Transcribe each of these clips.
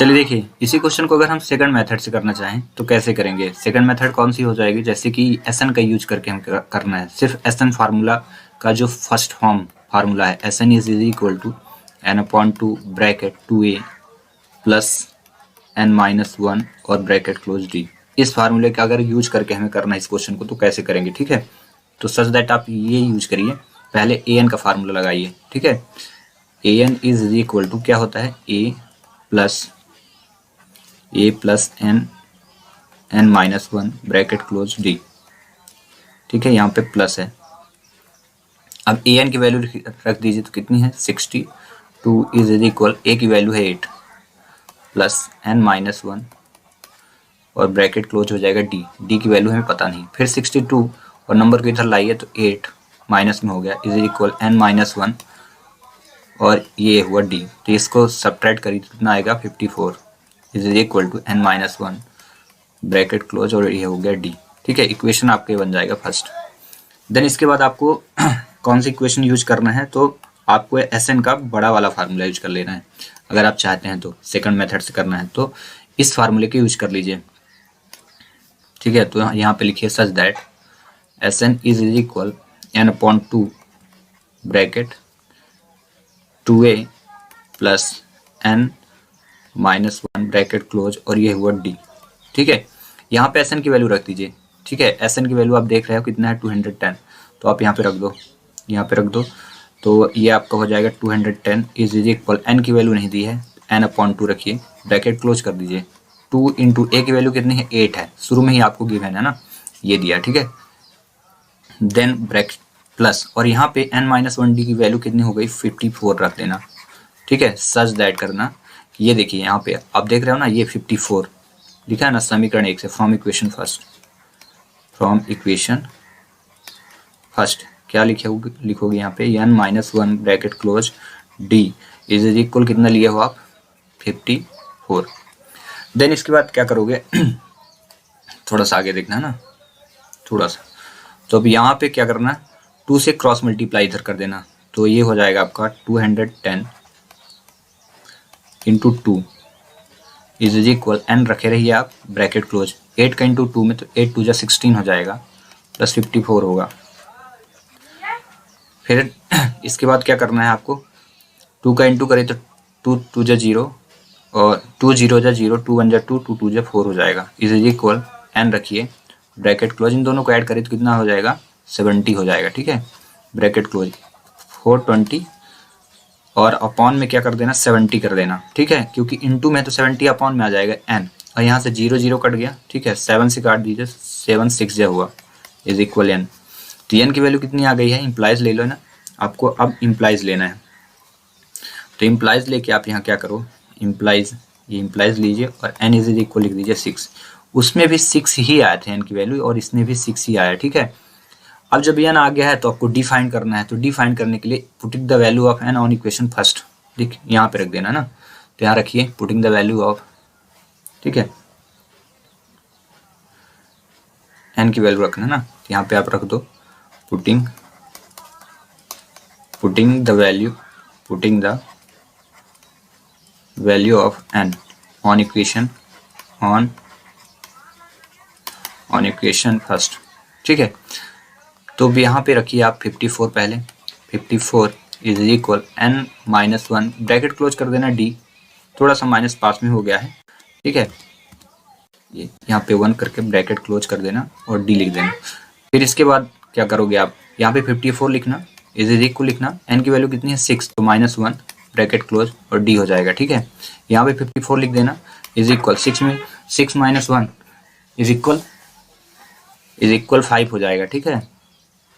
चलिए देखिए, इसी क्वेश्चन को अगर हम सेकंड मेथड से करना चाहें तो कैसे करेंगे। सेकंड मेथड कौन सी हो जाएगी, जैसे कि एस एन का यूज करके हम करना है। सिर्फ एस एन फार्मूला का जो फर्स्ट फॉर्म फार्मूला है, S n is equal to n upon two bracket 2a plus N minus 1 और ब्रैकेट क्लोज डी। इस फार्मूले का अगर यूज करके हमें करना है इस क्वेश्चन को तो कैसे करेंगे, ठीक है। तो सच दैट आप ये यूज करिए, पहले ए एन का फार्मूला लगाइए, ठीक है। A N is equal to क्या होता है, A plus N minus 1 bracket close D, ठीक है। यहाँ पे प्लस है। अब ए एन की वैल्यू रख दीजिए तो कितनी है 62 इज इक्वल, ए की वैल्यू है 8 प्लस एन माइनस 1 और ब्रैकेट क्लोज हो जाएगा डी। डी की वैल्यू हमें पता नहीं, फिर 62 और नंबर को इधर लाइए तो 8 माइनस में हो गया इज इक्वल एन माइनस 1 और ये हुआ डी। तो इसको सब्ट्रैक्ट करिए तो कितना आएगा 54 is equal to n minus 1 bracket close और ये हो गया डी, ठीक है। इक्वेशन आपके बन जाएगा फर्स्ट। देन इसके बाद आपको कौन सी इक्वेशन यूज करना है, तो आपको एस एन का बड़ा वाला फार्मूला यूज कर लेना है। अगर आप चाहते हैं तो सेकंड मेथड से करना है तो इस फार्मूले के यूज कर लीजिए, ठीक है। तो यहाँ पे लिखिए such that S n is equal n upon two bracket 2a plus N minus 1 bracket close और ये हुआ डी, ठीक है। यहाँ पे एस एन की वैल्यू रख दीजिए, ठीक है। एस एन की वैल्यू आप देख रहे हो कितना है 210, तो आप यहाँ पे रख दो, यहाँ पे रख दो। तो ये आपका हो जाएगा 210 इज इक्वल, एन की वैल्यू नहीं दी है, एन अपॉन 2 रखिए, ब्रैकेट क्लोज कर दीजिए। 2 इंटू ए की वैल्यू कितनी है 8 है, शुरू में ही आपको गिवन है ना, ये दिया, ठीक है। देन ब्रैकेट प्लस और यहाँ पे एन माइनस 1 डी की वैल्यू कितनी हो गई 54 रख देना, ठीक है। सच दैट करना, ये देखिए यहाँ पे आप देख रहे हो ना, ये 54 लिखा है ना समीकरण 1 से, फ्रॉम इक्वेशन फर्स्ट क्या लिखोगे यहाँ पे n minus 1 bracket close d is equal कितना लिए हो आप 54। देन इसके बाद क्या करोगे थोड़ा सा आगे देखना है ना, थोड़ा सा। तो अब यहाँ पे क्या करना, 2 से क्रॉस मल्टीप्लाई इधर कर देना, तो ये हो जाएगा आपका 210 इंटू 2 इज इक्वल, एन रखे रहिए आप, ब्रैकेट क्लोज 8 का इंटू 2 में तो 8 2 जा 16 हो जाएगा प्लस 54 होगा। फिर इसके बाद क्या करना है आपको, 2 का इंटू करें तो 2 2 जा 0 और 2 0 जा 0, 2 1 जा 2, 2 2 जा 4 हो जाएगा इज इक्वल, एन रखिए, ब्रैकेट क्लोज, इन दोनों को ऐड करें तो कितना हो जाएगा 70 हो जाएगा, ठीक है। ब्रैकेट क्लोज 420 और अपॉन में क्या कर देना 70 कर देना, ठीक है, क्योंकि इंटू में तो 70 अपॉन में आ जाएगा एन, और यहाँ से 0 0 कट गया, ठीक है। 7 से काट दीजिए, 7 6 जा हुआ इज इक्वल एन। तो एन की वैल्यू कितनी आ गई है, इम्प्लाइज ले लो ना आपको, अब इम्प्लाइज लेना है। तो इम्प्लाइज लेके आप यहाँ क्या करो, इम्प्लाइज, ये इम्प्लाइज लीजिए और एन इज इक्वल लिख दीजिए 6। उसमें भी 6 ही आए थे एन की वैल्यू और इसमें भी 6 ही आया, ठीक है। अब जब एन आ गया है तो आपको डिफाइन करना है, तो डिफाइन करने के लिए putting the value of n on equation first, ठीक, यहाँ पे रख देना ना। तो यहाँ रखिए पुटिंग द वैल्यू ऑफ, ठीक है, एन की वैल्यू रखना ना, तो यहाँ पे आप रख दो putting the value of n on equation first, ठीक है। तो यहाँ पे रखिए आप 54 पहले, 54 is equal n minus 1 bracket close कर देना डी, थोड़ा सा माइनस पास में हो गया है, ठीक है। ये यहाँ पे 1 करके ब्रैकेट क्लोज कर देना और डी लिख देना। फिर इसके बाद क्या करोगे आप, यहाँ पे 54 लिखना, इज इक्वल लिखना, एन की वैल्यू कितनी है 6, तो माइनस 1 ब्रैकेट क्लोज और डी हो जाएगा, ठीक है। यहाँ पे 54 लिख देना इज इक्वल 6 में 6 माइनस 1 इज इक्वल 5 हो जाएगा, ठीक है।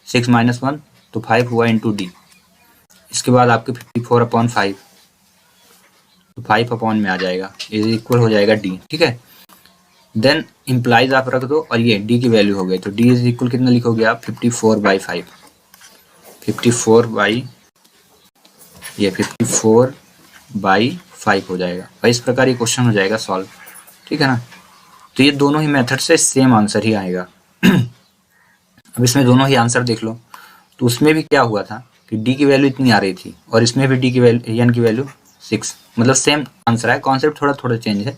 6 माइनस 1 तो 5 हुआ इंटू डी। इसके बाद आपके 54 अपॉन 5, तो 5 अपॉन में आ जाएगा इज इक्वल हो जाएगा डी, ठीक है। देन इम्प्लाइज आप रख दो और ये डी की वैल्यू हो गई, तो डी इज इक्वल कितना लिखोगे आप 54 बाई 5, 54 बाई 5 हो जाएगा। और इस प्रकार ये क्वेश्चन हो जाएगा सॉल्व, ठीक है ना। तो ये दोनों ही मेथड से सेम आंसर ही आएगा। अब इसमें दोनों ही आंसर देख लो, तो उसमें भी क्या हुआ था कि डी की वैल्यू इतनी आ रही थी और इसमें भी डी की वैल्यू, एन की वैल्यू 6, मतलब सेम आंसर है, कॉन्सेप्ट थोड़ा थोड़ा चेंज है।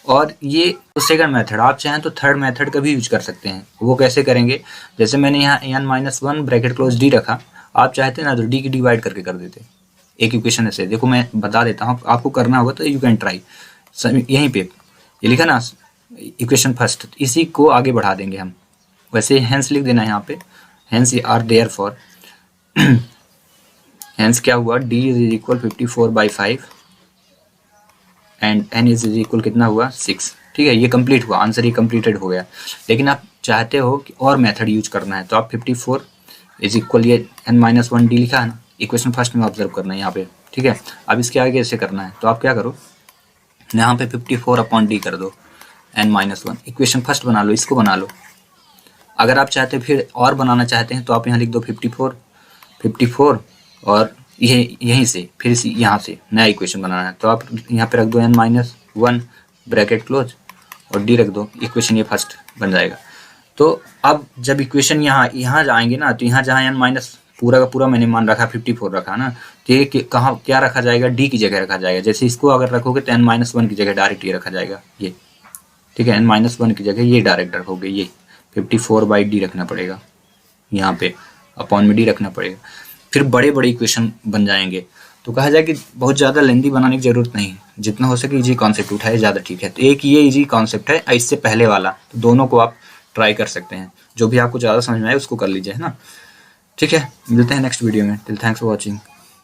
और ये तो सेकंड मेथड, आप चाहें तो थर्ड मेथड का भी यूज कर सकते हैं। वो कैसे करेंगे, जैसे मैंने यहाँ n-1 ब्रैकेट क्लोज d रखा, आप चाहते ना तो d की डिवाइड करके कर देते एक इक्वेशन ऐसे। देखो मैं बता देता हूँ, आपको करना होगा तो यू कैन ट्राई। यहीं पे ये लिखा ना इक्वेशन फर्स्ट, इसी को आगे बढ़ा देंगे हम। वैसे हेंस लिख देना है यहाँ पे, hence or therefore, hence क्या हुआ, d is equal 54/5 and n is equal कितना हुआ 6। ठीक है, ये कंप्लीट हुआ, आंसर ये कंप्लीटेड हो गया। लेकिन आप चाहते हो कि और मेथड यूज करना है, तो आप 54 इज इक्वल, ये n-1 d लिखा है ना, इक्वेशन फर्स्ट में ऑब्जर्व करना है यहाँ पे। ठीक है, अब इसके आगे कैसे करना है, तो आप क्या करो, यहाँ पे 54/d कर दो, n-1 इक्वेशन फर्स्ट बना लो, इसको बना लो। अगर आप चाहते फिर और बनाना चाहते हैं तो आप यहाँ लिख दो 54 और ये यहीं से फिर यहाँ से नया इक्वेशन बनाना है, तो आप यहाँ पे रख दो n-1 ब्रैकेट क्लोज और d रख दो, इक्वेशन ये फर्स्ट बन जाएगा। तो अब जब इक्वेशन यहाँ जाएंगे ना, तो यहाँ जहाँ n- पूरा का पूरा मैंने मान रखा 54 रखा ना, तो ये कहाँ क्या रखा जाएगा, d की जगह रखा जाएगा। जैसे इसको अगर रखोगे तो n-1 की जगह डायरेक्ट ये रखा जाएगा, ये ठीक है, n-1 की जगह ये डायरेक्ट रखोगे, ये 54/d रखना पड़ेगा, यहाँ पे अपॉन में d रखना पड़ेगा। फिर बड़े बड़े इक्वेशन बन जाएंगे। तो कहा जाए कि बहुत ज़्यादा लेंदी बनाने की ज़रूरत नहीं है, जितना हो सके इजी कॉन्सेप्ट उठाए ज़्यादा ठीक है। तो एक ये इजी कॉन्सेप्ट है, इससे पहले वाला, तो दोनों को आप ट्राई कर सकते हैं, जो भी आपको ज़्यादा समझ में आए उसको कर लीजिए, है ना। ठीक है, मिलते हैं नेक्स्ट वीडियो में, टिल थैंक्स फॉर वॉचिंग।